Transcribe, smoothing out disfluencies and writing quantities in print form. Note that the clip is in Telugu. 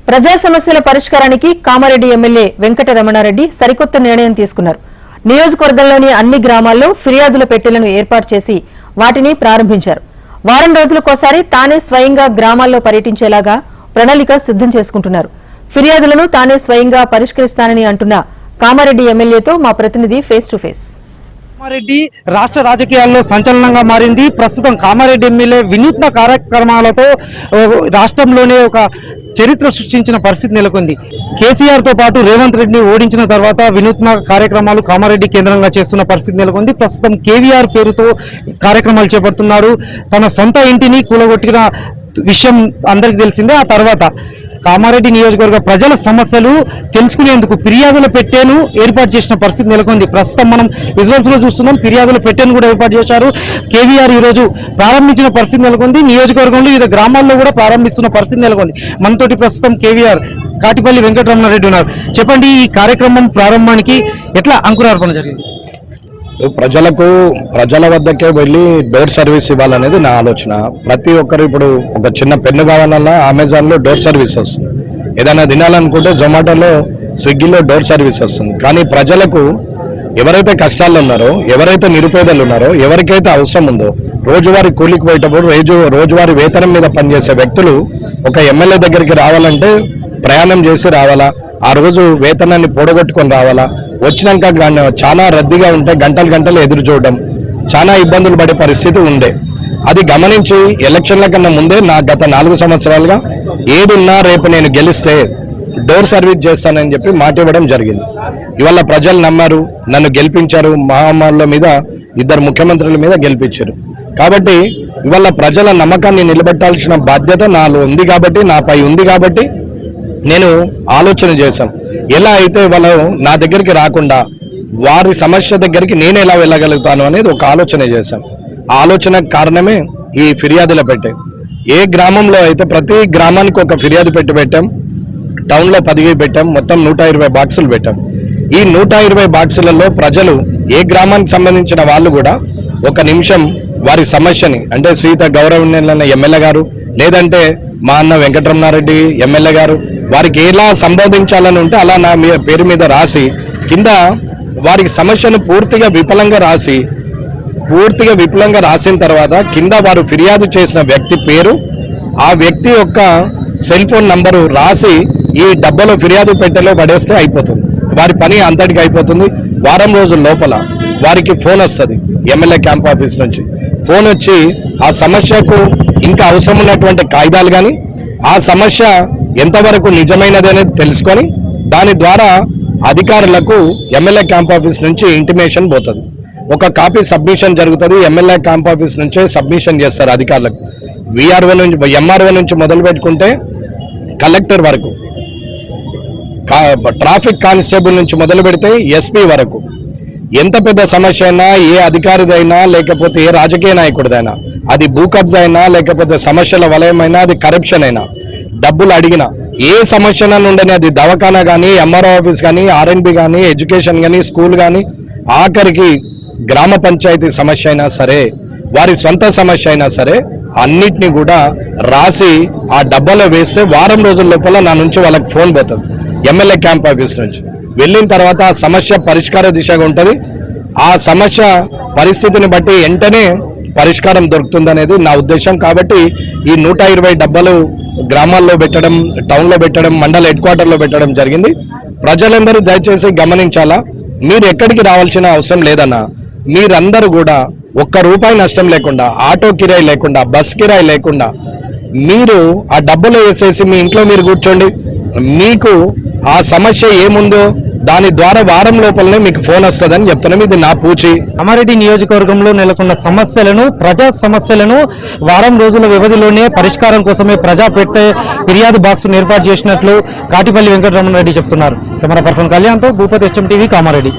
ప్రజా సమస్యల పరిష్కారానికి కామారెడ్డి ఎమ్మెల్యే వెంకటరమణారెడ్డి సరికొత్త నిర్ణయం తీసుకున్నారు. నియోజకవర్గంలోని అన్ని గ్రామాల్లో ఫిర్యాదుల పెట్టెలను ఏర్పాటు చేసి వాటిని ప్రారంభించారు. వారం రోజులకోసారి తానే స్వయంగా గ్రామాల్లో పర్యటించేలాగా ప్రణాళిక సిద్దం చేసుకుంటున్నారు. ఫిర్యాదులను తానే స్వయంగా పరిష్కరిస్తానని అంటున్న కామారెడ్డి ఎమ్మెల్యేతో మా ప్రతినిధి ఫేస్ టు ఫేస్. కామారెడ్డి రాష్ట్ర రాజకీయాల్లో సంచలనంగా మారింది. ప్రస్తుతం కామారెడ్డి ఎమ్మెల్యే వినూత్న కార్యక్రమాలతో రాష్ట్రంలోనే ఒక చరిత్ర సృష్టించిన పరిస్థితి నెలకొంది. కేసీఆర్ తో పాటు రేవంత్ రెడ్డిని ఓడించిన తర్వాత వినూత్న కార్యక్రమాలు కామారెడ్డి కేంద్రంగా చేస్తున్న పరిస్థితి నెలకొంది. ప్రస్తుతం కేవీఆర్ పేరుతో కార్యక్రమాలు చేపడుతున్నారు. తన సొంత ఇంటిని కూలగొట్టిన విషయం అందరికీ తెలిసిందే. ఆ తర్వాత కామారెడ్డి నియోజకవర్గ ప్రజల సమస్యలు తెలుసుకునేందుకు ఫిర్యాదుల పెట్టెను ఏర్పాటు చేసిన పరిస్థితి నెలకొంది. ప్రస్తుతం మనం విజువల్స్ లో చూస్తున్నాం. ఫిర్యాదుల పెట్టెను కూడా ఏర్పాటు చేశారు. కేవీఆర్ ఈ రోజు ప్రారంభించిన పరిస్థితి నెలకొంది. నియోజకవర్గంలో వివిధ గ్రామాల్లో కూడా ప్రారంభిస్తున్న పరిస్థితి నెలకొంది. మనతోటి ప్రస్తుతం కేవీఆర్ కాటిపల్లి వెంకటరమణారెడ్డి ఉన్నారు. చెప్పండి, ఈ కార్యక్రమం ప్రారంభానికి ఎట్లా అంకురార్పణ జరిగింది? ప్రజల వద్దకే వెళ్ళి డోర్ సర్వీస్ ఇవ్వాలనేది నా ఆలోచన. ప్రతి ఒక్కరు ఇప్పుడు ఒక చిన్న పెన్ను కావాలన్నా అమెజాన్లో డోర్ సర్వీస్ వస్తుంది, ఏదైనా తినాలనుకుంటే జొమాటోలో స్విగ్గీలో డోర్ సర్వీస్ వస్తుంది. కానీ ప్రజలకు ఎవరైతే కష్టాల్లో ఉన్నారో, ఎవరైతే నిరుపేదలు ఉన్నారో, ఎవరికైతే అవసరం ఉందో, రోజువారీ కూలికి పోయేటప్పుడు రోజువారీ వేతనం మీద పనిచేసే వ్యక్తులు ఒక ఎమ్మెల్యే దగ్గరికి రావాలంటే ప్రయాణం చేసి రావాలా, ఆ రోజు వేతనాన్ని పొడగొట్టుకొని రావాలా, వచ్చినాక చాలా రద్దీగా ఉంటే గంటలు ఎదురు చూడడం, చాలా ఇబ్బందులు పడే పరిస్థితి ఉండే. అది గమనించి ఎలక్షన్ల కన్నా ముందే నా గత 4 సంవత్సరాలుగా ఏదున్నా రేపు నేను గెలిస్తే డోర్ సర్వీస్ చేస్తానని చెప్పి మాట ఇవ్వడం జరిగింది. ఇవాళ ప్రజలు నమ్మారు, నన్ను గెలిపించారు. మహమ్మారుల మీద 2 ముఖ్యమంత్రుల మీద గెలిపించారు. కాబట్టి ఇవాళ ప్రజల నమ్మకాన్ని నిలబెట్టాల్సిన బాధ్యత నాలో ఉంది కాబట్టి, నాపై ఉంది కాబట్టి నేను ఆలోచన చేశాం. ఎలా అయితే వాళ్ళు నా దగ్గరికి రాకుండా వారి సమస్య దగ్గరికి నేను ఎలా వెళ్ళగలుగుతాను అనేది ఒక ఆలోచన చేశాం. ఆ ఆలోచనకు కారణమే ఈ ఫిర్యాదుల పెట్టె. ఏ గ్రామంలో అయితే ప్రతి గ్రామానికి ఒక ఫిర్యాదు పెట్టాం. టౌన్లో 10 పెట్టాం. మొత్తం 120 బాక్సులు పెట్టాం. ఈ 120 బాక్సులలో ప్రజలు ఏ గ్రామానికి సంబంధించిన వాళ్ళు కూడా ఒక నిమిషం వారి సమస్యని, అంటే శ్రీత గౌరవనీయులైన ఎమ్మెల్యే గారు, లేదంటే మా అన్న వెంకటరమణారెడ్డి ఎమ్మెల్యే గారు, వారికి ఎలా సంబోధించాలని ఉంటే అలా నా పేరు మీద రాసి కింద వారికి సమస్యను పూర్తిగా విపులంగా రాసిన తర్వాత కింద వారు ఫిర్యాదు చేసిన వ్యక్తి పేరు, ఆ వ్యక్తి యొక్క సెల్ ఫోన్ నంబరు రాసి ఈ డబ్బాలో ఫిర్యాదు పెట్టెలో పడేస్తే అయిపోతుంది. వారి పని అంతటికి అయిపోతుంది. వారం రోజుల లోపల వారికి ఫోన్ వస్తుంది ఎమ్మెల్యే క్యాంప్ ఆఫీస్ నుంచి. ఫోన్ వచ్చి ఆ సమస్యకు ఇంకా అవసరం ఉన్నటువంటి కాగితాలు కానీ, ఆ సమస్య ఎంతవరకు నిజమైనది అనేది తెలుసుకొని దాని ద్వారా అధికారులకు ఎమ్మెల్యే క్యాంప్ ఆఫీస్ నుంచి ఇంటిమేషన్ పోతుంది. ఒక కాపీ సబ్మిషన్ జరుగుతుంది. ఎమ్మెల్యే క్యాంప్ ఆఫీస్ నుంచే సబ్మిషన్ చేస్తారు అధికారులకు. విఆర్ఓ నుంచి, ఎంఆర్ఓ నుంచి మొదలు పెట్టుకుంటే కలెక్టర్ వరకు, ట్రాఫిక్ కానిస్టేబుల్ నుంచి మొదలు పెడితే ఎస్పీ వరకు, ఎంత పెద్ద సమస్య అయినా, ఏ అధికారిదైనా లేకపోతే ఏ రాజకీయ నాయకుడిదైనా, అది భూ కబ్జా అయినా లేకపోతే సమస్యల వలయమైనా, అది కరప్షన్ అయినా, డబ్బులు అడిగిన ఏ సమస్య ఉండని, అది దవాఖానా కానీ, ఎంఆర్ఓ ఆఫీస్ కానీ, ఆర్ఎన్బి కానీ, ఎడ్యుకేషన్ కానీ, స్కూల్ కానీ, ఆఖరికి గ్రామ పంచాయతీ సమస్య అయినా సరే, వారి సొంత సమస్య అయినా సరే, అన్నిటినీ కూడా రాసి ఆ డబ్బాలో వేస్తే వారం రోజుల లోపల నా నుంచి వాళ్ళకి ఫోన్ పోతుంది ఎమ్మెల్యే క్యాంప్ ఆఫీస్ నుంచి. వెళ్ళిన తర్వాత ఆ సమస్య పరిష్కార దిశగా ఉంటుంది. ఆ సమస్య పరిస్థితిని బట్టి వెంటనే పరిష్కారం దొరుకుతుందనేది నా ఉద్దేశం. కాబట్టి ఈ 120 డబ్బాలు గ్రామాల్లో పెట్టడం, టౌన్లో పెట్టడం, మండల హెడ్ క్వార్టర్లో పెట్టడం జరిగింది. ప్రజలందరూ దయచేసి గమనించాలా, మీరు ఎక్కడికి రావాల్సిన అవసరం లేదన్నా. మీరందరూ కూడా ₹1 నష్టం లేకుండా, ఆటో కిరాయి లేకుండా, బస్ కిరాయి లేకుండా మీరు ఆ డబ్బులు వేసేసి మీ ఇంట్లో మీరు కూర్చోండి. మీకు ఆ సమస్య ఏముందో దాని ద్వారా వారం లోపలనే మీకు ఫోన్ వస్తుందని చెప్తున్నాం. ఇది నా పూచి. కామారెడ్డి నియోజకవర్గంలో నెలకొన్న ప్రజా సమస్యలను వారం రోజుల వ్యవధిలోనే పరిష్కారం కోసమే ప్రజా పెట్టే ఫిర్యాదు బాక్స్ ఏర్పాటు చేసినట్లు కాటిపల్లి వెంకటరమణారెడ్డి చెప్తున్నారు. కెమెరా పర్సన్ కళ్యాణ్తో భూపతి HM TV కామారెడ్డి.